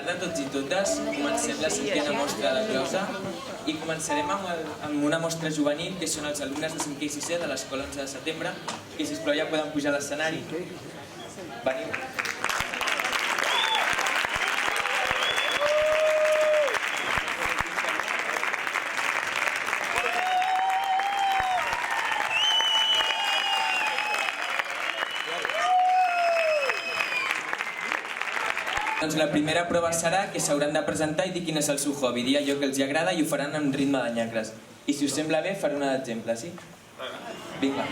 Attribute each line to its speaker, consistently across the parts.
Speaker 1: tarda a tots i totes. Comencem la 5a mostra de glosa i començarem amb una mostra juvenil que són els alumnes de 5è i 6è de l'escola 11 de setembre, que sisplau ja poden pujar a l'escenari. Veniu. Doncs la primera prova serà que s'hauran de presentar i dir quin és el seu hobby, dir allò que els agrada i ho faran en ritme de nyacres. I si us sembla bé, faré una d'exemple, sí? Vinga.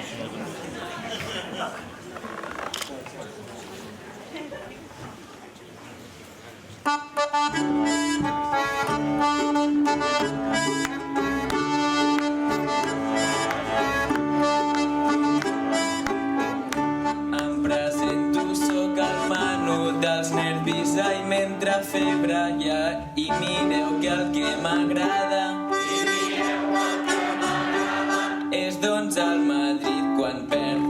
Speaker 1: Em presento, soc el menut dels nervis, ai, mentre febre hi ha, i mireu que el que m'agrada és doncs el Madrid quan perd.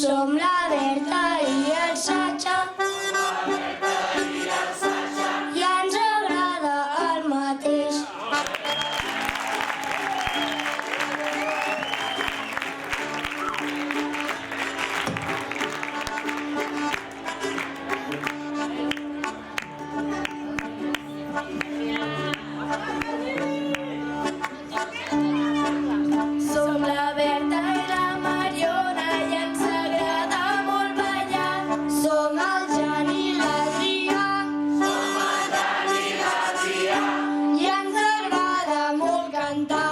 Speaker 2: Som la Berta i el Satxa i ens agrada el mateix. Som la Berta i la Mariona i ens agrada molt ballar. Som el Jan i l'Adrià i ens agrada molt cantar.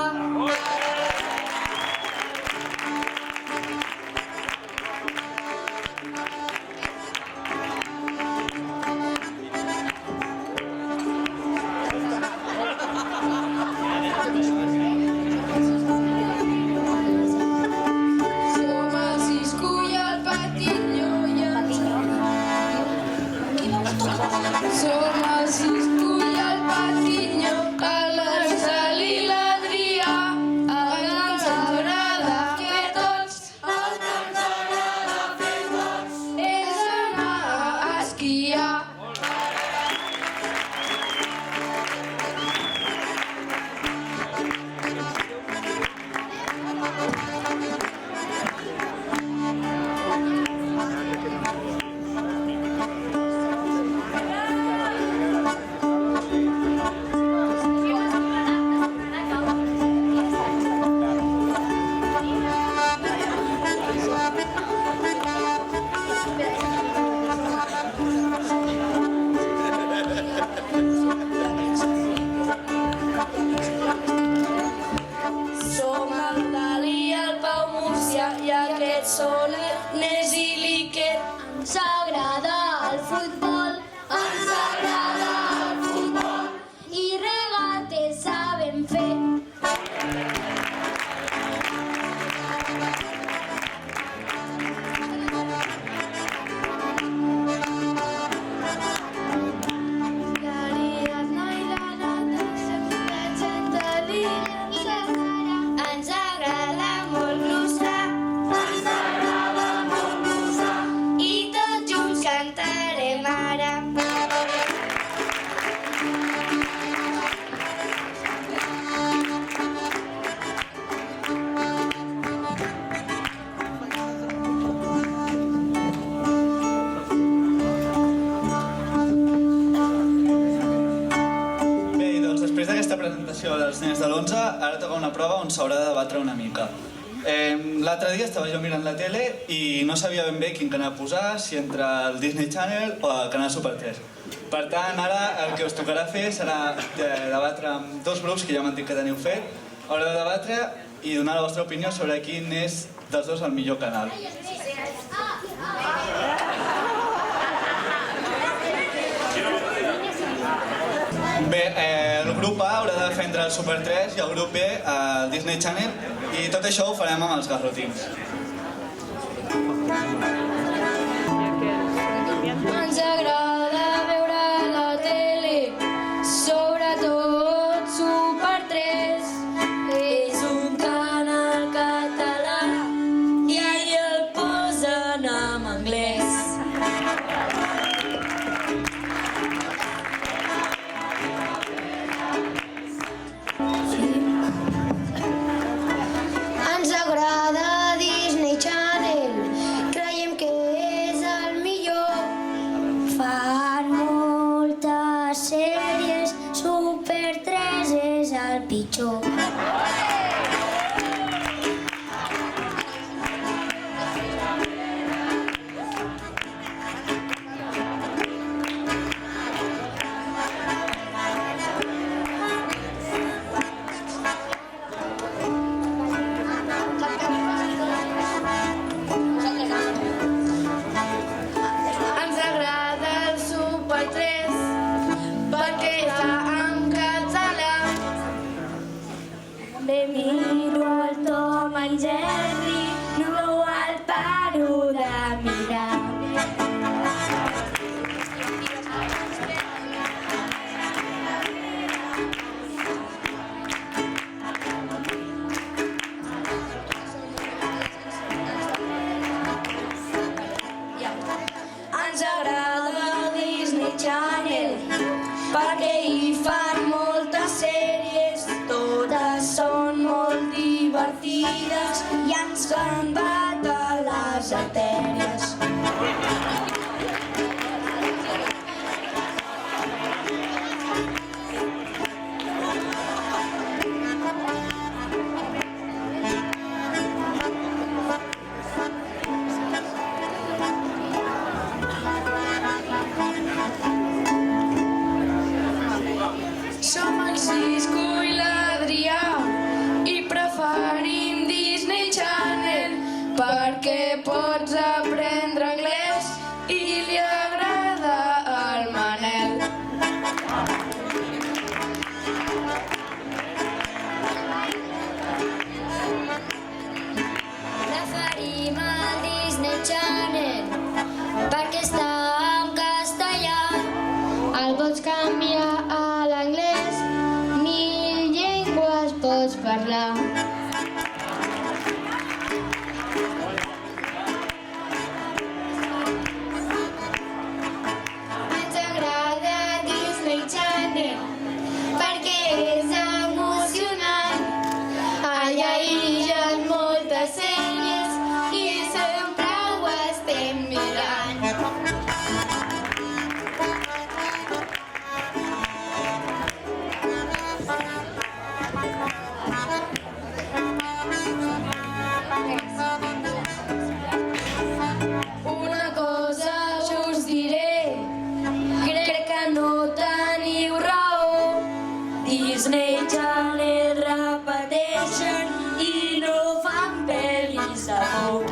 Speaker 2: Som el Cisco i el Patinyó i ens Som el Cisco i el Patinyó, l'Àngel i l'Adrià. El que ens agrada fer tots és anar a esquiar. Som el Dali i el Pau Múrcia i aquests són l'Ernest i l'Iker. Ens agrada el futbol, i regates sabem fer. Ens agrada molt glosar i tots junts cantarem ara.
Speaker 3: Bé, doncs després d'aquesta presentació dels nens de l'11, ara toca una prova on s'haurà de debatre una mica. L'altre dia estava jo mirant la tele i no sabia ben bé quin canal posar, si entre el Disney Channel o el canal Super 3. Per tant, ara el que us tocarà fer serà debatre amb dos grups que ja m'han dit que teniu fet, Haureu de debatre i donar la vostra opinió sobre quin és dels dos el millor canal. Bé, el grup A haurà de defendre el Super 3 i el grup B el Disney Channel, i tot això ho farem amb els garrotins.
Speaker 2: Ens agrada veure la tele, sobretot Super 3. És un canal català i allà el posen en anglès. Ens agrada Disney Channel, creiem que és el millor. Fan moltes sèries, Super 3 és el pitjor. Ens agrada el Super 3 perquè està en català. Bé, miro el Tom i Jerry, no el paro de mirar. Ens agrada el Disney Channel perquè hi fan moltes sèries, totes són molt divertides i ens fan batre les artèries. Som el Cisco i l'Adrià i preferim Disney Channel perquè pots aprendre anglès i li agrada al Manel. Preferim el Disney Channel perquè està en castellà. El pots canviar a l'anglès, 1000 llengües pots parlar. Ens agrada Disney Channel perquè és emocionant. Allà hi ha moltes sèries i sempre ho estem mirant. Una cosa us diré, crec que no teniu raó. Disney Channel repeteixen i no fan pel·lis de por.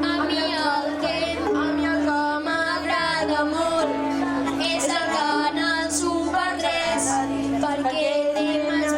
Speaker 2: A mi el que m'agrada molt és el canal Super 3 perquè té més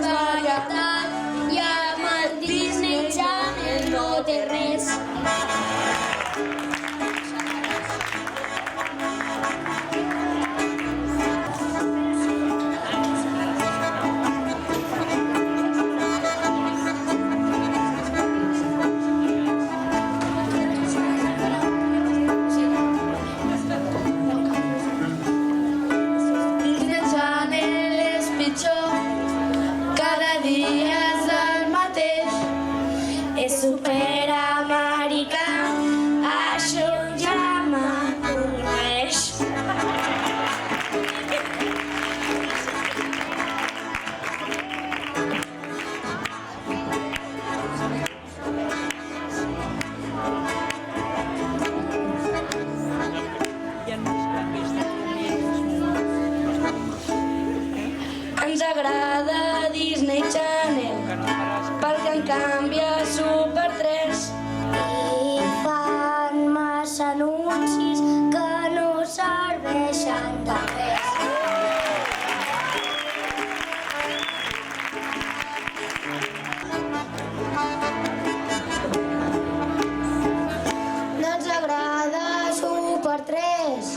Speaker 4: No ens agrada Super 3,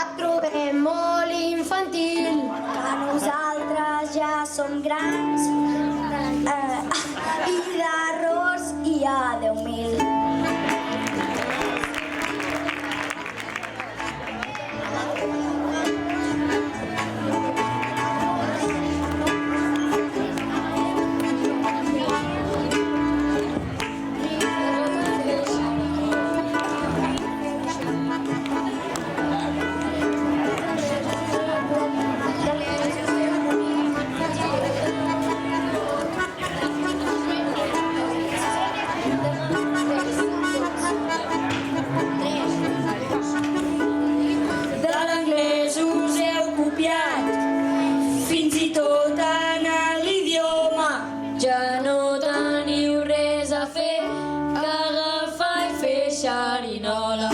Speaker 4: et trobem molt infantil. Que nosaltres ja som grans i d'errors hi ha 10.000.
Speaker 2: xerinola.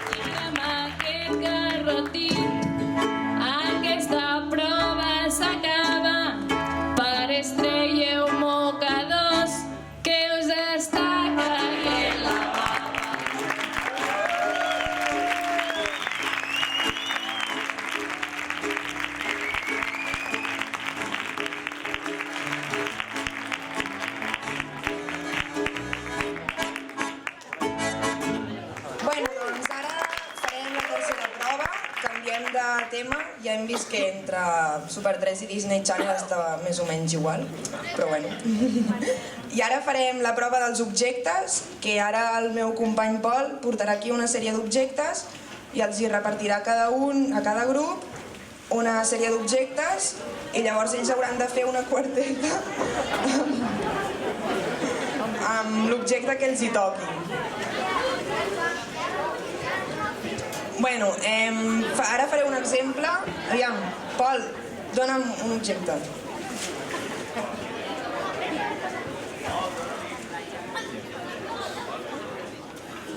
Speaker 2: Digue'm aquest garrotí, aquesta prova s'acaba, per traieu mocadors que us està caient la bava.
Speaker 5: Canviem de tema, ja hem vist que entre Super 3 i Disney Channel estava més o menys igual, però bueno. I ara farem la prova dels objectes, que ara el meu company Pol portarà aquí una sèrie d'objectes i els hi repartirà a cada grup una sèrie d'objectes i llavors ells hauran de fer una quarteta amb l'objecte que els hi toqui. Bueno, ara faré un exemple. Aviam, Pol, dona'm un objecte.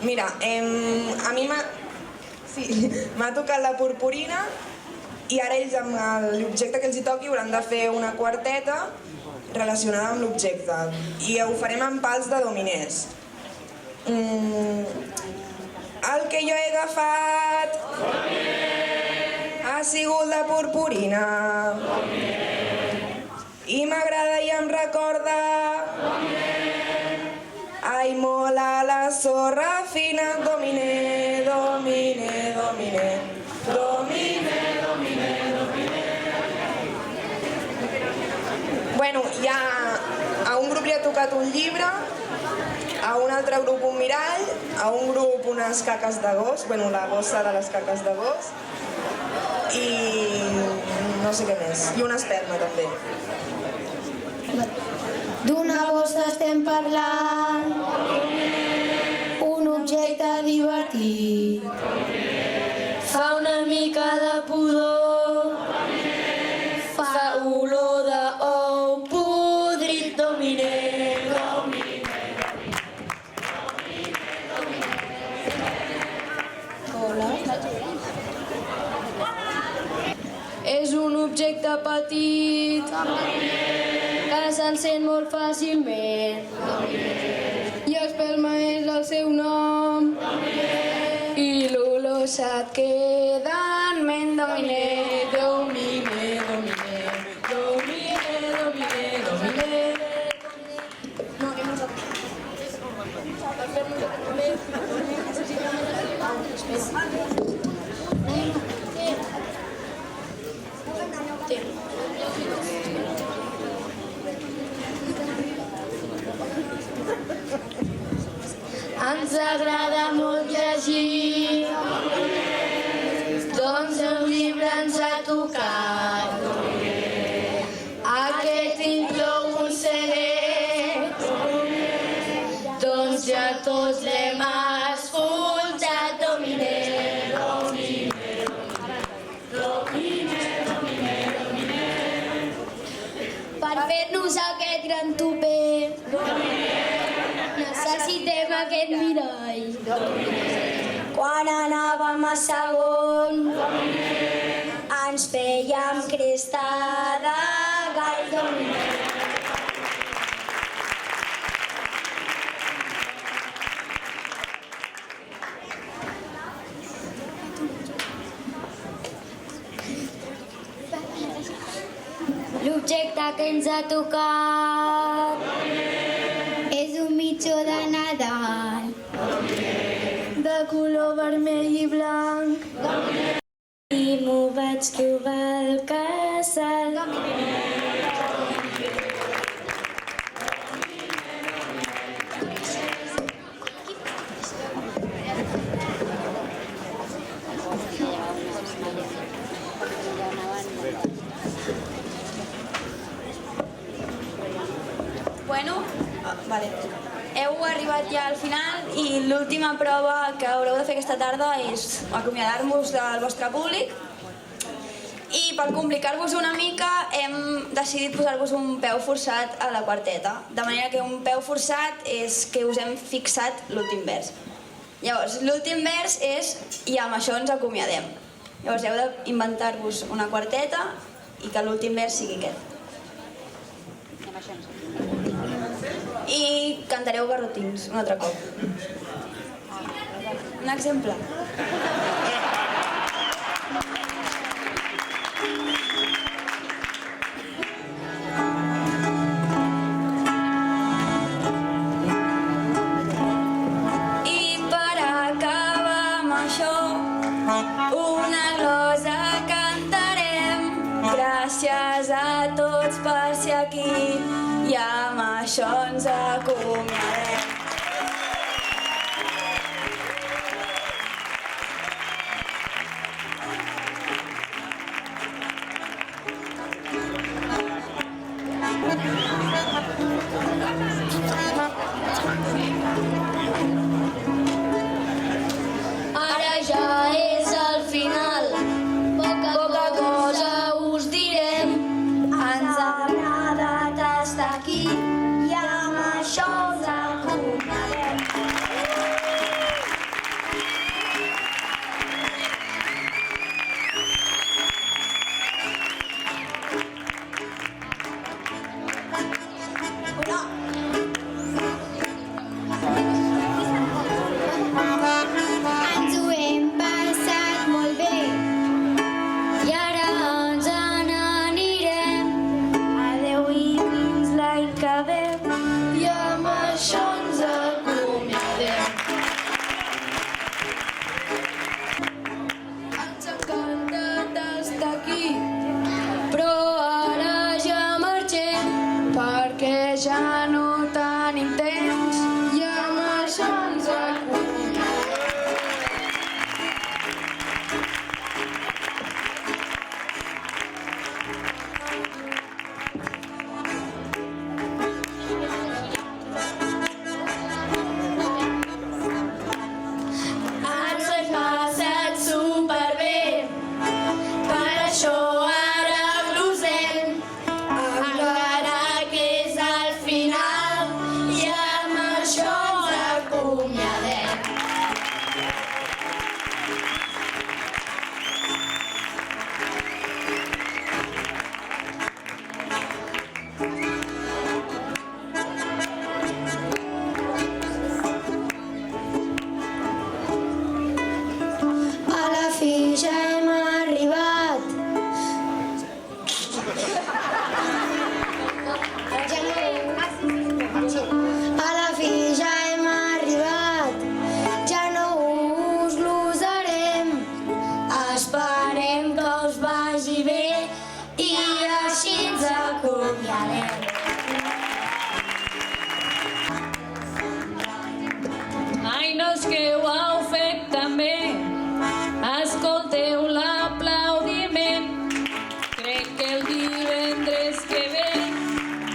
Speaker 5: Mira, a mi m'ha tocat la purpurina i ara ells amb l'objecte que els hi toqui hauran de fer una quarteta relacionada amb l'objecte i ho farem amb pals de dominers. El que jo he agafat ha sigut la purpurina i m'agrada i em recorda ai, mola la sorra fina, dominer, dominer, dominer, dominer, dominer, dominer. Bueno, ja a un grup li ha tocat un llibre, a un altre grup un mirall, a un grup unes caques de gos, bueno, la bossa de les caques de gos, i no sé què més, i una esperma també.
Speaker 4: D'una bossa estem parlant, un objecte divertit, fa una mica de pudor, fa olor d'ou podrit, dominer, dominer.
Speaker 2: És un objecte petit que s'encén molt fàcilment i espelma és el seu nom i l'olor se't queda en ment, dominer, dominer, dominer, dominer, dominer, dominer.
Speaker 4: Ens agrada molt llegir, doncs el llibre ens ha tocat. Aquest inclou un CD, doncs ja tots l'hem escoltat. Dominer, dominer, dominer, dominer, dominer. Per fer-nos aquest gran tupet, necessitem aquest mirall. Quan anàvem a segon, ens fèiem cresta de gall dominer. L'objecte que ens ha tocat és un mitjó de Nadal de color vermell i blanc i m'ho vaig trobar al casal.
Speaker 6: Bueno, vale. Heu arribat ja al final i l'última prova que haureu de fer aquesta tarda és acomiadar-vos del vostre públic. I per complicar-vos una mica hem decidit posar-vos un peu forçat a la quarteta. De manera que un peu forçat és que us hem fixat l'últim vers. Llavors, l'últim vers és i amb això ens acomiadem. Llavors heu d'inventar-vos una quarteta i que l'últim vers sigui aquest. I cantareu garrotins un altre cop. Un exemple. I per acabar amb això, una glosa cantarem. Gràcies a tots per ser aquí i amb això ens acomiadem.
Speaker 4: Ara ja és el final, poca cosa us direm. Ens ha agradat estar aquí i amb això ens acomiadem. Ens ho hem passat molt bé i ara ens n'anirem.
Speaker 6: Adeu i fins l'any que ve.
Speaker 2: I amb això ens acomiadem. Ens ha encantat estar aquí, però ara ja marxem perquè ja no tenim temps i amb això ens acomiadem.
Speaker 4: Ens ho hem passat superbé, per això ara glosem. Encara que és el final i amb això ens acomiadem. A la fi ja hem arribat. A la fi ja hem arribat. Ja no us glosarem. Esperem que us vagi bé i així ens acomiadem.
Speaker 7: Ai, no és que ho heu fet també. Escolteu l'aplaudiment. Crec que el divendres que ve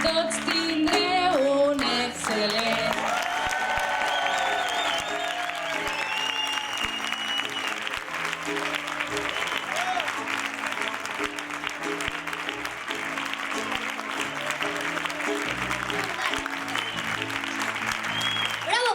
Speaker 7: tots tindreu un excel·lent.
Speaker 4: Bravo!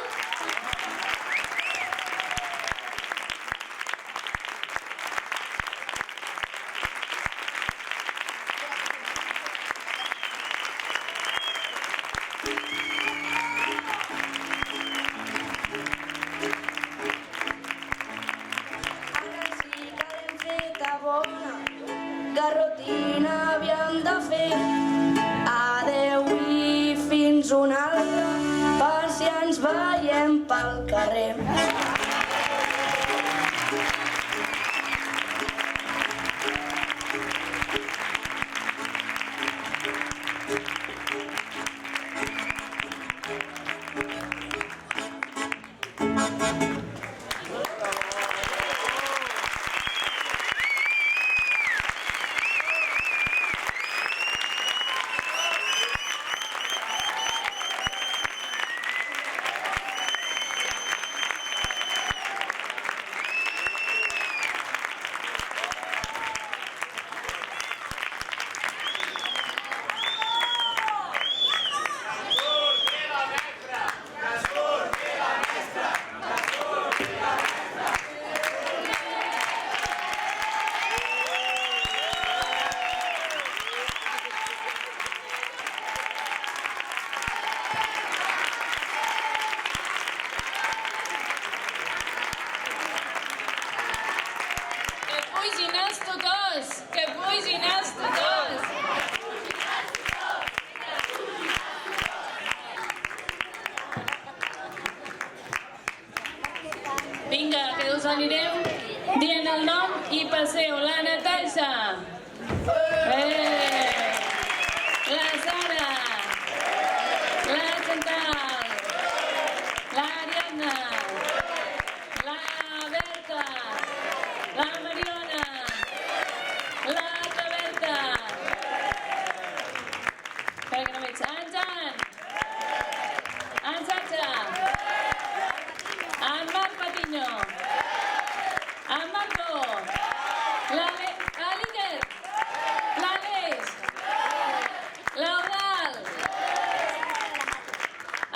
Speaker 7: tutors, que pugin els tutors. Vinga, que us anirem dient el nom i passeu. La Natasha. La Sara. La Chantal. La Ariadna. La Berta. La Mariona. La Roberta. Espera que no veig. En Jan. En Sacha. En Marc Patiño. En Marco. L'Iker. L'Aleix. L'Eudal.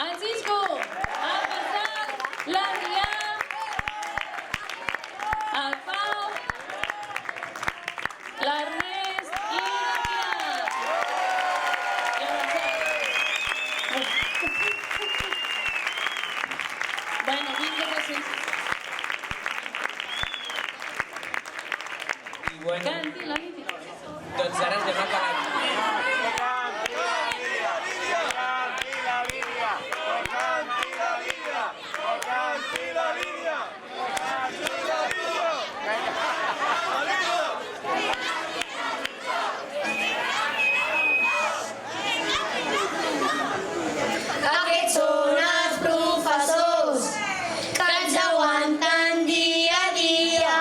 Speaker 7: En Cisco. En Marçal. L'Adrià. El Pau. L'Ernest i la Pilar. I el Marcel. Bueno, vinga que sí.
Speaker 1: I bueno,
Speaker 7: Canti la nit.
Speaker 1: doncs ara ja hem acabat.
Speaker 4: Aquests són els professors que ens aguanten dia a dia.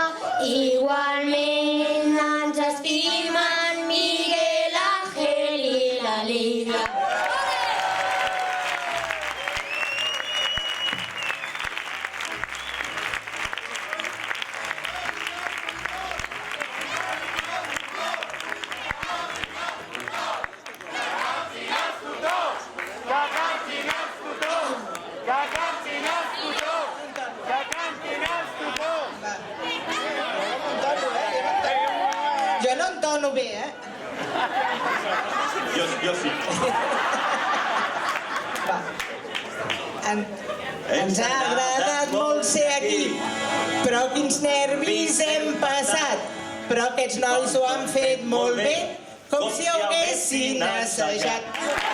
Speaker 4: Igualment ens estimen Miguel Ángel i la Lidia.
Speaker 8: Jo no entono bé,
Speaker 9: Jo sí.
Speaker 8: Va. Ens ha agradat molt ser aquí, però quins nervis hem passat. Però aquests nois ho han fet molt bé, com si ho haguessin assajat.